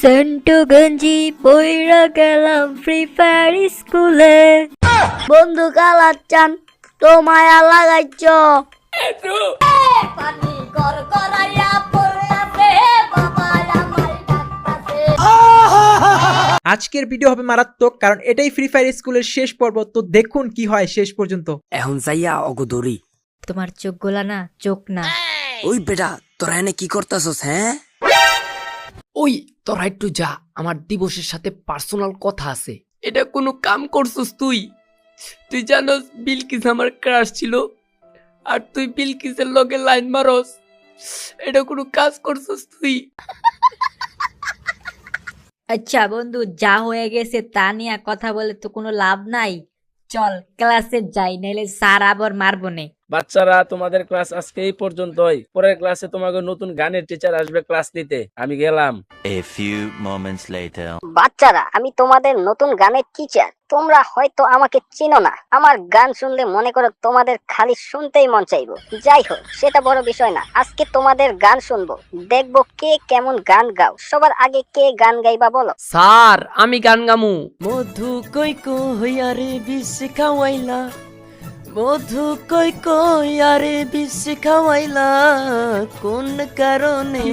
সেন্টু গঞ্জি পইরা গেলাম free fire স্কুলে। বন্ধু কালাচ্চান তো মায়া লাগাইছ আজকের ভিডিও হবে মারাত্মক, কারণ এটাই ফ্রি ফায়ার স্কুলের শেষ পর্ব। তো দেখুন কি হয় শেষ পর্যন্ত। এখন যাইয়া অগদরি। তোমার চোখ গোলা না, চোখ না। ওই বেটা তোরা এনে কি করতাছস? হ্যাঁ ওই তোরা একটু যা, আমার দিবসের সাথে পার্সোনাল কথা আছে। এটা কোনো কাম করছস তুই? তুই জানোস বিলকিস আমার ক্রাশ ছিল, আর তুই বিলকিসের লগে লাইন মারস। এটা কোনো কাজ করছস তুই? আচ্ছা বন্ধু, যা হয়ে গেছে তা নিয়ে কথা বলে তো কোনো লাভ নাই। চল ক্লাসে যাই, নাইলে স্যার আবার মারবো নে। বাচ্চারা, তোমাদের ক্লাস আজকে এই পর্যন্তই। পরের ক্লাসে তোমাকে নতুন গানের টিচার আসবে ক্লাস নিতে। আমি গেলাম। A few moments later. বাচ্চারা, আমি তোমাদের নতুন গানের টিচার। তোমরা হয়তো আমাকে চিনো না। আমার গান শুনলে মনে করো তোমাদের খালি শুনতেই মন চাইবো। যাই হোক, সেটা বড় বিষয় না। আজকে তোমাদের গান শুনবো, দেখবো কে কেমন গান গাও। সবার আগে কে গান গাইবা বলো? স্যার, আমি গান গামু। মধু কই কই আরে বিষ খাওয়াইলা, মধু কই কই আরে বিষ খাওয়াইলা, কোন কারণে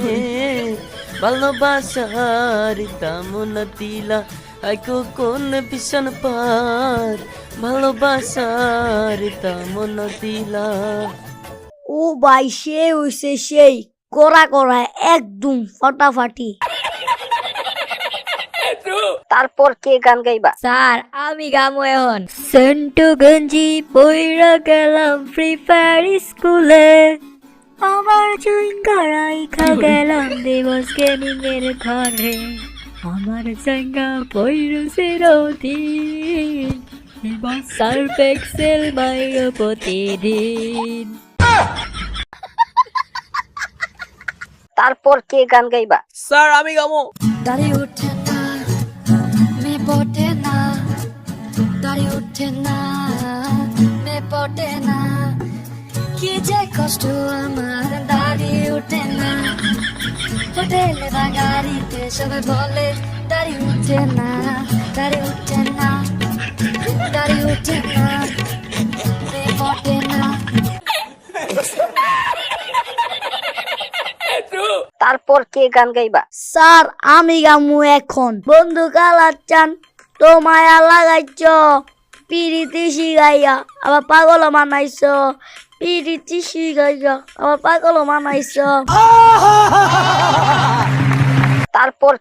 ভালোবাসার দাম না দিলা, আইকো কোন ভীষণ পার ভালোবাসার দাম না দিলা। ও ভাই, সে হইছে সেই করা করা একদম ফাটাফাটি। তারপর কে গান গাইবা? স্যার, আমি গামো এখন। সেন্টু গঞ্জি পইরা গেলাম ফ্রি ফায়ার স্কুলে, আমার চুইঙ্গারাই খা গেলাম দিবস গেমিং এর ঘরে, আমার জায়গা পইরো চিরদিন, এবার সার্ফ এক্সেল মাইরো প্রতিদিন। তারপর কে গান গাইবা? স্যার, আমি গামো। দাড়ি ওঠে না, মে পটে না, দাড়ি ওঠে না, মে পটে না, কি যে কষ্ট আমার দাড়ি ওঠে না। হোটেলে বা গাড়িতে সবাই বলে দাড়ি ওঠে না, দাড়ি ওঠে না, দাড়ি ওঠে না, মে পটে না। তারপর কে গান গাইবা? স্যার, আমি গামু এখন। বন্ধু কালাচ্চান তো মায়া লাগাইছ, পিরিতি শিখাইয়া আবার পাগল মানাইছ, পিরিতি শিখাইয়া আবার পাগল মানাইছ। তারপর